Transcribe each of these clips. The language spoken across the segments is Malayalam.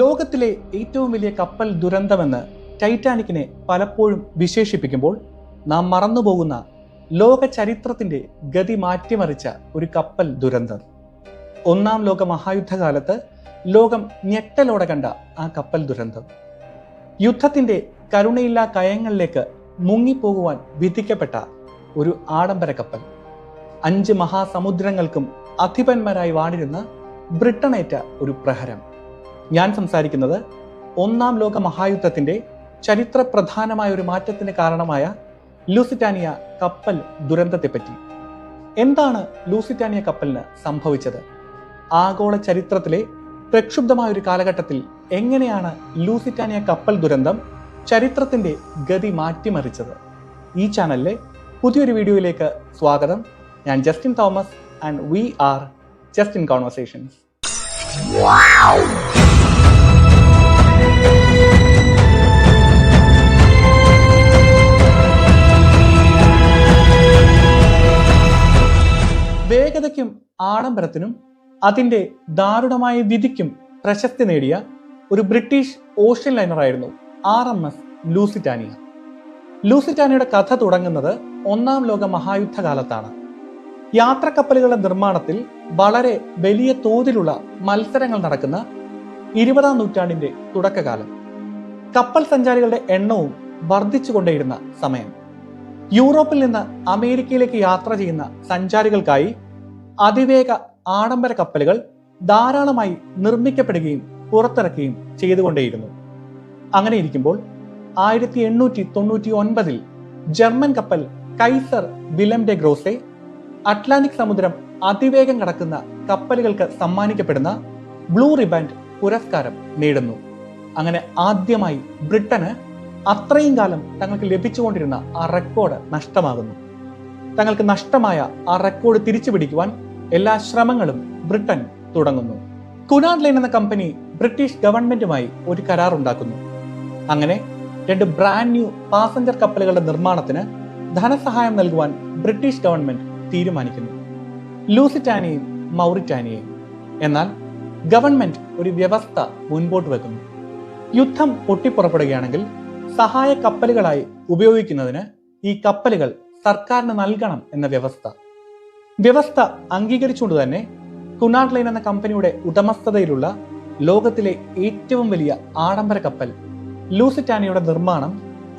ലോകത്തിലെ ഏറ്റവും വലിയ കപ്പൽ ദുരന്തമെന്ന് ടൈറ്റാനിക്കിനെ പലപ്പോഴും വിശേഷിപ്പിക്കുമ്പോൾ നാം മറന്നുപോകുന്ന ലോക ചരിത്രത്തിന്റെ ഗതി മാറ്റിമറിച്ച ഒരു കപ്പൽ ദുരന്തം. ഒന്നാം ലോക മഹായുദ്ധകാലത്ത് ലോകം ഞെട്ടലോടെ കണ്ട ആ കപ്പൽ ദുരന്തം. യുദ്ധത്തിന്റെ കരുണയില്ലാ കയങ്ങളിലേക്ക് മുങ്ങിപ്പോകുവാൻ വിധിക്കപ്പെട്ട ഒരു ആഡംബര കപ്പൽ. 5 മഹാസമുദ്രങ്ങൾക്കും അധിപന്മാരായി വാണിരുന്ന ബ്രിട്ടനേറ്റ ഒരു പ്രഹരം. ഞാൻ സംസാരിക്കുന്നത് ഒന്നാം ലോക മഹായുദ്ധത്തിന്റെ ചരിത്രപ്രധാനമായ ഒരു മാറ്റത്തിന് കാരണമായ ലൂസിറ്റാനിയ കപ്പൽ ദുരന്തത്തെപ്പറ്റി. എന്താണ് ലൂസിറ്റാനിയ കപ്പലിന് സംഭവിച്ചത്? ആഗോള ചരിത്രത്തിലെ പ്രക്ഷുബ്ധമായ ഒരു കാലഘട്ടത്തിൽ എങ്ങനെയാണ് ലൂസിറ്റാനിയ കപ്പൽ ദുരന്തം ചരിത്രത്തിന്റെ ഗതി മാറ്റിമറിച്ചത്? ഈ ചാനലിലെ പുതിയൊരു വീഡിയോയിലേക്ക് സ്വാഗതം. ഞാൻ Justin Thomas and we are Justin conversations. വേഗതയ്ക്കും ആഡംബരത്തിനും അതിന്റെ ദാരുണമായ വിധിക്കും പ്രശസ്തി നേടിയ ഒരു ബ്രിട്ടീഷ് ഓഷ്യൻ ലൈനറായിരുന്നു RMS ലൂസിറ്റാനിയ. ലൂസിറ്റാനിയയുടെ കഥ തുടങ്ങുന്നത് ഒന്നാം ലോക മഹായുദ്ധകാലത്താണ്. യാത്രക്കപ്പലുകളുടെ നിർമ്മാണത്തിൽ വളരെ വലിയ തോതിലുള്ള മത്സരങ്ങൾ നടക്കുന്ന 20-ാം നൂറ്റാണ്ടിന്റെ തുടക്കകാലം. കപ്പൽ സഞ്ചാരികളുടെ എണ്ണവും വർദ്ധിച്ചുകൊണ്ടേയിരുന്ന സമയം. യൂറോപ്പിൽ നിന്ന് അമേരിക്കയിലേക്ക് യാത്ര ചെയ്യുന്ന സഞ്ചാരികൾക്കായി അതിവേഗ ആഡംബര കപ്പലുകൾ ധാരാളമായി നിർമ്മിക്കപ്പെടുകയും പുറത്തിറക്കുകയും ചെയ്തുകൊണ്ടേയിരുന്നു. അങ്ങനെ ഇരിക്കുമ്പോൾ 1899 ജർമ്മൻ കപ്പൽ കൈസർ വിലം ഡെ ഗ്രോസെ അറ്റ്ലാന്റിക് സമുദ്രം അതിവേഗം കടക്കുന്ന കപ്പലുകൾക്ക് സമ്മാനിക്കപ്പെടുന്ന ബ്ലൂ റിബൻ പുരസ്കാരം നേടുന്നു. അങ്ങനെ ആദ്യമായി ബ്രിട്ടന് അത്രയും കാലം തങ്ങൾക്ക് ലഭിച്ചുകൊണ്ടിരുന്ന ആ റെക്കോർഡ് നഷ്ടമാകുന്നു. തങ്ങൾക്ക് നഷ്ടമായ ആ റെക്കോർഡ് തിരിച്ചു പിടിക്കുവാൻ എല്ലാ ശ്രമങ്ങളും ബ്രിട്ടൻ തുടങ്ങുന്നു. കുനാഡ് ലൈൻ എന്ന കമ്പനി ബ്രിട്ടീഷ് ഗവൺമെന്റുമായി ഒരു കരാർ ഉണ്ടാക്കുന്നു. അങ്ങനെ 2 ബ്രാൻഡ് ന്യൂ പാസഞ്ചർ കപ്പലുകളുടെ നിർമ്മാണത്തിന് ധനസഹായം നൽകുവാൻ ബ്രിട്ടീഷ് ഗവൺമെന്റ് തീരുമാനിക്കുന്നു. ലൂസിറ്റാനിയയും മൗറിറ്റാനിയയും. എന്നാൽ ഗവൺമെന്റ് ഒരു വ്യവസ്ഥ മുൻപോട്ട് വെക്കുന്നു. യുദ്ധം പൊട്ടിപ്പുറപ്പെടുകയാണെങ്കിൽ സഹായ കപ്പലുകളായി ഉപയോഗിക്കുന്നതിന് ഈ കപ്പലുകൾ സർക്കാരിന് നൽകണം എന്ന വ്യവസ്ഥ അംഗീകരിച്ചുകൊണ്ട് തന്നെ കുനാഡ് ലൈൻ എന്ന കമ്പനിയുടെ ഉടമസ്ഥതയിലുള്ള ലോകത്തിലെ ഏറ്റവും വലിയ ആഡംബര കപ്പൽ ലൂസിറ്റാനിയയുടെ നിർമ്മാണം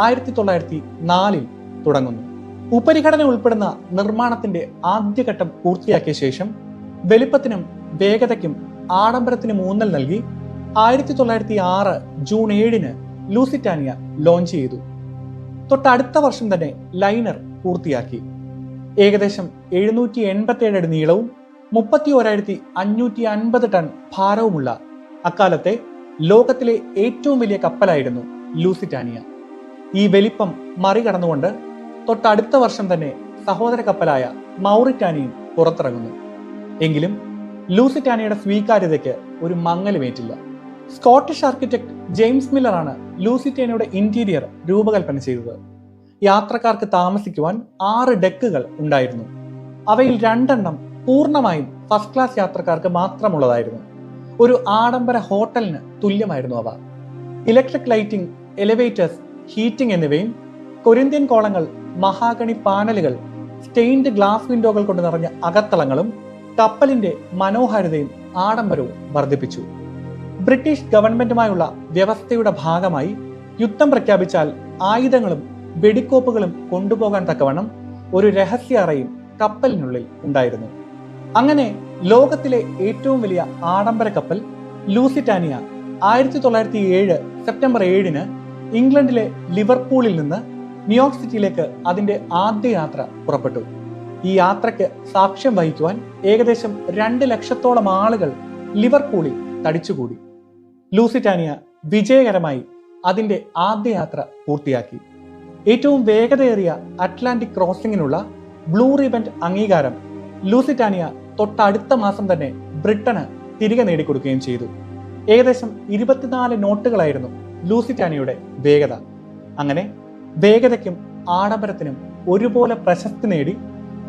1904 തുടങ്ങുന്നു. ഉപരിഘടന ഉൾപ്പെടുന്ന നിർമ്മാണത്തിന്റെ ആദ്യഘട്ടം പൂർത്തിയാക്കിയ ശേഷം വലിപ്പത്തിനും വേഗതയ്ക്കും ആഡംബരത്തിനും ഊന്നൽ നൽകി 1906 ജൂൺ 7 ലൂസിറ്റാനിയ ലോഞ്ച് ചെയ്തു. തൊട്ടടുത്ത വർഷം തന്നെ ലൈനർ പൂർത്തിയാക്കി. ഏകദേശം 787 അടി നീളവും 31,550 ടൺ ഭാരവുമുള്ള അക്കാലത്തെ ലോകത്തിലെ ഏറ്റവും വലിയ കപ്പലായിരുന്നു ലൂസിറ്റാനിയ. ഈ വലിപ്പം മറികടന്നുകൊണ്ട് തൊട്ടടുത്ത വർഷം തന്നെ സഹോദര കപ്പലായ മൗറിറ്റാനിയും പുറത്തിറങ്ങുന്നു. എങ്കിലും ലൂസിറ്റാനിയയുടെ സ്വീകാര്യതയ്ക്ക് ഒരു മങ്ങലുമേറ്റില്ല. സ്കോട്ടിഷ് ആർക്കിടെക്ട് ജെയിംസ് മില്ലറാണ് ലൂസിറ്റാനിയയുടെ ഇന്റീരിയർ രൂപകൽപ്പന ചെയ്തത്. യാത്രക്കാർക്ക് താമസിക്കുവാൻ 6 ഡെക്കുകൾ ഉണ്ടായിരുന്നു. അവയിൽ 2 പൂർണ്ണമായും ഫസ്റ്റ് ക്ലാസ് യാത്രക്കാർക്ക് മാത്രമുള്ളതായിരുന്നു. ഒരു ആഡംബര ഹോട്ടലിന് തുല്യമായിരുന്നു അവ. ഇലക്ട്രിക് ലൈറ്റിംഗ്, എലിവേറ്റേഴ്സ്, ഹീറ്റിംഗ് എന്നിവയും കൊരിന്ത്യൻ കോളങ്ങൾ, മഹാഗണി പാനലുകൾ, സ്റ്റെയിൻഡ് ഗ്ലാസ് വിൻഡോകൾ കൊണ്ട് നിറഞ്ഞ അകത്തളങ്ങളും കപ്പലിന്റെ മനോഹാരിതയും ആഡംബരവും വർദ്ധിപ്പിച്ചു. ബ്രിട്ടീഷ് ഗവൺമെന്റുമായുള്ള വ്യവസ്ഥയുടെ ഭാഗമായി യുദ്ധം പ്രഖ്യാപിച്ചാൽ ആയുധങ്ങളും വെടിക്കോപ്പുകളും കൊണ്ടുപോകാൻ തക്കവണ്ണം ഒരു രഹസ്യ അറയും കപ്പലിനുള്ളിൽ ഉണ്ടായിരുന്നു. അങ്ങനെ ലോകത്തിലെ ഏറ്റവും വലിയ ആഡംബര കപ്പൽ ലൂസിറ്റാനിയ 1907 സെപ്റ്റംബർ 7 ഇംഗ്ലണ്ടിലെ ലിവർപൂളിൽ നിന്ന് ന്യൂയോർക്ക് സിറ്റിയിലേക്ക് അതിന്റെ ആദ്യ യാത്ര പുറപ്പെട്ടു. ഈ യാത്രയ്ക്ക് സാക്ഷ്യം വഹിക്കുവാൻ ഏകദേശം 2 ലക്ഷത്തോളം ആളുകൾ ലിവർപൂളിൽ തടിച്ചുകൂടി. ലൂസിറ്റാനിയ വിജയകരമായി അതിന്റെ ആദ്യ യാത്ര പൂർത്തിയാക്കി. ഏറ്റവും വേഗതയേറിയ അറ്റ്ലാന്റിക് ക്രോസിംഗിനുള്ള ബ്ലൂ റിബൻ അംഗീകാരം ലൂസിറ്റാനിയ തൊട്ടടുത്ത മാസം തന്നെ ബ്രിട്ടന് തിരികെ നേടിക്കൊടുക്കുകയും ചെയ്തു. ഏകദേശം 24 നോട്ടുകളായിരുന്നു ലൂസിറ്റാനിയയുടെ വേഗത. അങ്ങനെ വേഗതയ്ക്കും ആഡംബരത്തിനും ഒരുപോലെ പ്രശസ്തി നേടി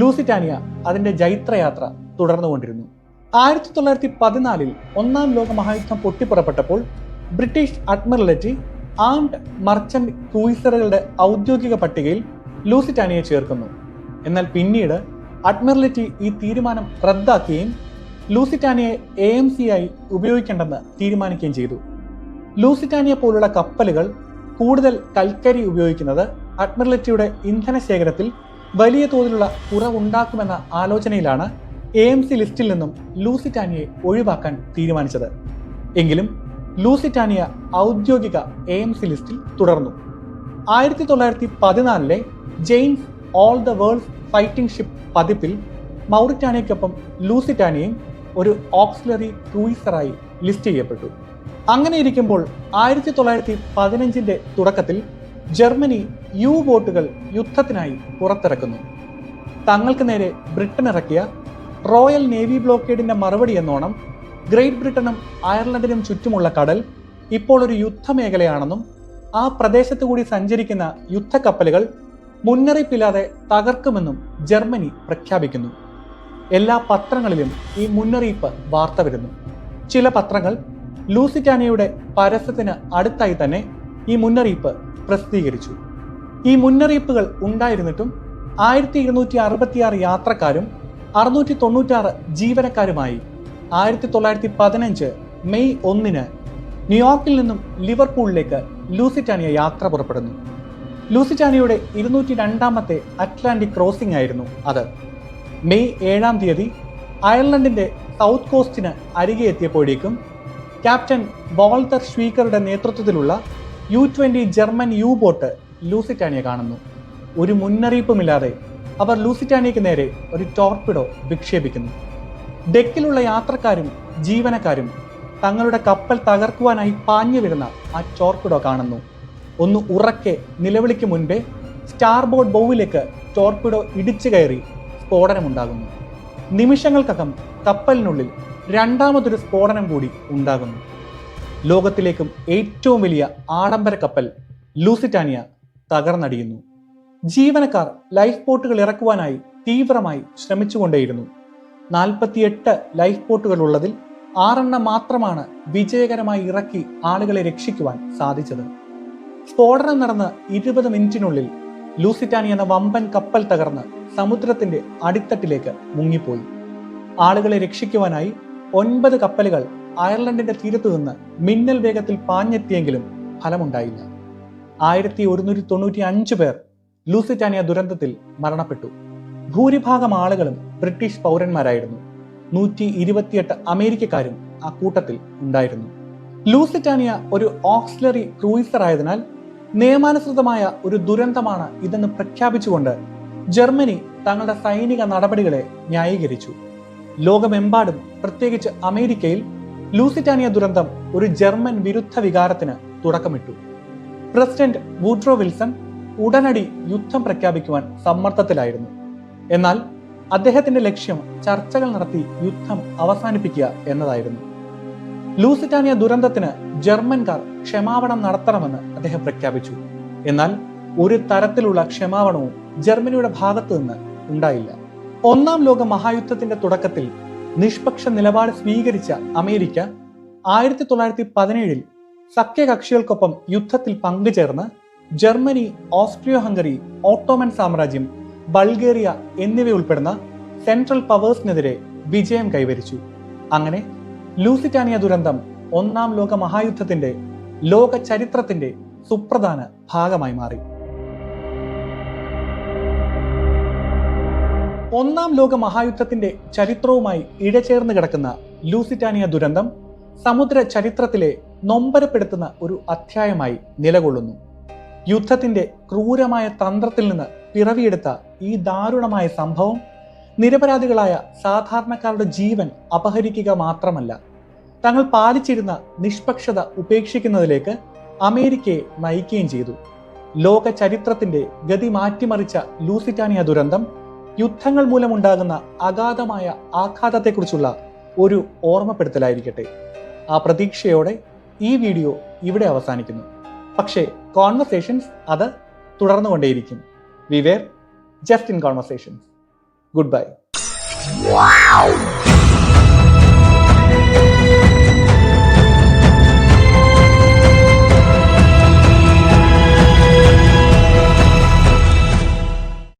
ലൂസിറ്റാനിയ അതിന്റെ ജൈത്രയാത്ര തുടർന്നുകൊണ്ടിരുന്നു. 1914 ഒന്നാം ലോക മഹായുദ്ധം പൊട്ടിപ്പുറപ്പെട്ടപ്പോൾ ബ്രിട്ടീഷ് അഡ്മിറൽറ്റി ആംഡ് മർച്ചന്റ് ക്രൂയിസറുകളുടെ ഔദ്യോഗിക പട്ടികയിൽ ലൂസിറ്റാനിയെ ചേർക്കുന്നു. എന്നാൽ പിന്നീട് അഡ്മിറൽറ്റി ഈ തീരുമാനം റദ്ദാക്കുകയും ലൂസിറ്റാനിയെ AMC ആയി ഉപയോഗിക്കേണ്ടെന്ന് തീരുമാനിക്കുകയും ചെയ്തു. ലൂസിറ്റാനിയ പോലുള്ള കപ്പലുകൾ കൂടുതൽ കൽക്കരി ഉപയോഗിക്കുന്നത് അഡ്മിറൽറ്റിയുടെ ഇന്ധന ശേഖരത്തിൽ വലിയ തോതിലുള്ള കുറവുണ്ടാക്കുമെന്ന ആലോചനയിലാണ് AMC ലിസ്റ്റിൽ നിന്നും ലൂസിറ്റാനിയെ ഒഴിവാക്കാൻ തീരുമാനിച്ചത്. എങ്കിലും ലൂസിറ്റാനിയ ഔദ്യോഗിക AMC ലിസ്റ്റിൽ തുടർന്നു. 1914 James all the world's fighting ship പതിപ്പിൽ മൗറിറ്റാനിയയ്ക്കൊപ്പം ലൂസിറ്റാനിയയും ഒരു ഓക്സിലറി ക്രൂയിസറായി ലിസ്റ്റ് ചെയ്യപ്പെട്ടു. അങ്ങനെ ഇരിക്കുമ്പോൾ 1915 തുടക്കത്തിൽ ജർമ്മനി ബോട്ടുകൾ യുദ്ധത്തിനായി പുറത്തിറക്കുന്നു. തങ്ങൾക്ക് നേരെ ബ്രിട്ടൻ ഇറക്കിയ റോയൽ നേവി ബ്ലോക്കേഡിന്റെ മറുപടി എന്നോണം ഗ്രേറ്റ് ബ്രിട്ടനും അയർലൻഡിനും ചുറ്റുമുള്ള കടൽ ഇപ്പോൾ ഒരു യുദ്ധമേഖലയാണെന്നും ആ പ്രദേശത്തു കൂടി സഞ്ചരിക്കുന്ന യുദ്ധക്കപ്പലുകൾ മുന്നറിയിപ്പില്ലാതെ തകർക്കുമെന്നും ജർമ്മനി പ്രഖ്യാപിക്കുന്നു. എല്ലാ പത്രങ്ങളിലും ഈ മുന്നറിയിപ്പ് വാർത്ത വരുന്നു. ചില പത്രങ്ങൾ ലൂസിറ്റാനിയയുടെ പരസ്യത്തിന് അടുത്തായി തന്നെ ഈ മുന്നറിയിപ്പ് പ്രസിദ്ധീകരിച്ചു. ഈ മുന്നറിയിപ്പുകൾ ഉണ്ടായിരുന്നിട്ടും 1266 യാത്രക്കാരും 696 ജീവനക്കാരുമായി 1915 മെയ് 1 ന്യൂയോർക്കിൽ നിന്നും ലിവർപൂളിലേക്ക് ലൂസിറ്റാനിയ യാത്ര പുറപ്പെടുന്നു. ലൂസിറ്റാനിയയുടെ 202ാമത്തെ അറ്റ്ലാന്റിക് ക്രോസിംഗ് ആയിരുന്നു അത്. മെയ് 7 അയർലൻഡിന്റെ സൗത്ത് കോസ്റ്റിന് അരികെ എത്തിയപ്പോഴേക്കും ക്യാപ്റ്റൻ വോൾട്ടർ ഷ്വീക്കറുടെ നേതൃത്വത്തിലുള്ള U-20 ജർമ്മൻ ബോട്ട് ലൂസിറ്റാനിയ കാണുന്നു. ഒരു മുന്നറിയിപ്പുമില്ലാതെ അവർ ലൂസിറ്റാനിയയ്ക്ക് നേരെ ഒരു ടോർപിഡോ വിക്ഷേപിക്കുന്നു. ഡെക്കിലുള്ള യാത്രക്കാരും ജീവനക്കാരും തങ്ങളുടെ കപ്പൽ തകർക്കുവാനായി പാഞ്ഞു വരുന്ന ആ ടോർപിഡോ കാണുന്നു. ഒന്ന് ഉറക്കെ നിലവിളിക്ക് മുൻപേ സ്റ്റാർബോർഡ് ബോവിലേക്ക് ടോർപിഡോ ഇടിച്ചു കയറി സ്ഫോടനമുണ്ടാകുന്നു. നിമിഷങ്ങൾക്കകം കപ്പലിനുള്ളിൽ രണ്ടാമതൊരു സ്ഫോടനം കൂടി ഉണ്ടാകുന്നു. ലോകത്തിലേക്കും ഏറ്റവും വലിയ ആഡംബര കപ്പൽ ലൂസിറ്റാനിയ തകർന്നടിയുന്നു. ജീവനക്കാർ ലൈഫ് ബോട്ടുകൾ ഇറക്കുവാനായി തീവ്രമായി ശ്രമിച്ചുകൊണ്ടേയിരുന്നു. 48 ലൈഫ് ബോട്ടുകൾ ഉള്ളതിൽ 6 മാത്രമാണ് വിജയകരമായി ഇറക്കി ആളുകളെ രക്ഷിക്കുവാൻ സാധിച്ചത്. സ്ഫോടനം നടന്ന് 20 മിനിറ്റിനുള്ളിൽ ലൂസിറ്റാനിയ എന്ന വമ്പൻ കപ്പൽ തകർന്ന് സമുദ്രത്തിന്റെ അടിത്തട്ടിലേക്ക് മുങ്ങിപ്പോയി. ആളുകളെ രക്ഷിക്കുവാനായി 9 കപ്പലുകൾ അയർലൻഡിന്റെ തീരത്തു നിന്ന് മിന്നൽ വേഗത്തിൽ പാഞ്ഞെത്തിയെങ്കിലും ഫലമുണ്ടായില്ല. 1195 പേർ ലൂസിറ്റാനിയ ദുരന്തത്തിൽ മരണപ്പെട്ടു. ഭൂരിഭാഗം ആളുകളും ബ്രിട്ടീഷ് പൗരന്മാരായിരുന്നു. 128 അമേരിക്കക്കാരും ആ കൂട്ടത്തിൽ ഉണ്ടായിരുന്നു. ലൂസിറ്റാനിയ ഒരു ഓക്സിലറി ക്രൂയിസർ ആയതിനാൽ നിയമാനുസൃതമായ ഒരു ദുരന്തമാണ് ഇതെന്ന് പ്രഖ്യാപിച്ചുകൊണ്ട് ജർമ്മനി തങ്ങളുടെ സൈനിക നടപടികളെ ന്യായീകരിച്ചു. ലോകമെമ്പാടും പ്രത്യേകിച്ച് അമേരിക്കയിൽ ലൂസിറ്റാനിയ ദുരന്തം ഒരു ജർമ്മൻ വിരുദ്ധ വികാരത്തിന് തുടക്കമിട്ടു. പ്രസിഡന്റ് വൂഡ്രോ വിൽസൺ ഉടനടി യുദ്ധം പ്രഖ്യാപിക്കുവാൻ സമ്മർദ്ദത്തിലായിരുന്നു. എന്നാൽ അദ്ദേഹത്തിന്റെ ലക്ഷ്യം ചർച്ചകൾ നടത്തി യുദ്ധം അവസാനിപ്പിക്കുക എന്നതായിരുന്നു. ലൂസിറ്റാനിയ ദുരന്തത്തിന് ജർമ്മൻകാർ ക്ഷമാപണം നടത്തണമെന്ന് അദ്ദേഹം പ്രഖ്യാപിച്ചു. എന്നാൽ ഒരു തരത്തിലുള്ള ക്ഷമാപണവും ജർമ്മനിയുടെ ഭാഗത്തു നിന്ന് ഉണ്ടായില്ല. 1-ാം ലോക മഹായുദ്ധത്തിന്റെ തുടക്കത്തിൽ നിഷ്പക്ഷ നിലപാട് സ്വീകരിച്ച അമേരിക്ക 1917 സഖ്യകക്ഷികൾക്കൊപ്പം യുദ്ധത്തിൽ പങ്കുചേർന്ന് ജർമ്മനി, ഓസ്ട്രിയോ ഹംഗറി, ഓട്ടോമൻ സാമ്രാജ്യം, ബൾഗേറിയ എന്നിവയുൾപ്പെടുന്ന സെൻട്രൽ പവേഴ്സിനെതിരെ വിജയം കൈവരിച്ചു. അങ്ങനെ ലൂസിറ്റാനിയ ദുരന്തം 1-ാം ലോക മഹായുദ്ധത്തിന്റെ ലോക ചരിത്രത്തിന്റെ സുപ്രധാന ഭാഗമായി മാറി. 1-ാം ലോക മഹായുദ്ധത്തിന്റെ ചരിത്രവുമായി ഇഴചേർന്ന് കിടക്കുന്ന ലൂസിറ്റാനിയ ദുരന്തം സമുദ്ര ചരിത്രത്തിലെ നൊമ്പരപ്പെടുത്തുന്ന ഒരു അധ്യായമായി നിലകൊള്ളുന്നു. യുദ്ധത്തിന്റെ ക്രൂരമായ തന്ത്രത്തിൽ നിന്ന് പിറവിയെടുത്ത ഈ ദാരുണമായ സംഭവം നിരപരാധികളായ സാധാരണക്കാരുടെ ജീവൻ അപഹരിക്കുക മാത്രമല്ല, തങ്ങൾ പാലിച്ചിരുന്ന നിഷ്പക്ഷത ഉപേക്ഷിക്കുന്നതിലേക്ക് അമേരിക്കയെ നയിക്കുകയും ചെയ്തു. ലോക ചരിത്രത്തിന്റെ ഗതി മാറ്റിമറിച്ച ലൂസിറ്റാനിയ ദുരന്തം യുദ്ധങ്ങൾ മൂലമുണ്ടാകുന്ന അഗാധമായ ആഘാതത്തെക്കുറിച്ചുള്ള ഒരു ഓർമ്മപ്പെടുത്തലായിരിക്കട്ടെ. ആ പ്രതീക്ഷയോടെ ഈ വീഡിയോ ഇവിടെ അവസാനിക്കുന്നു. പക്ഷേ കോൺവെർസേഷൻസ് അത് തുടർന്നുകൊണ്ടേയിരിക്കും. We were just in conversations. Goodbye. Wow.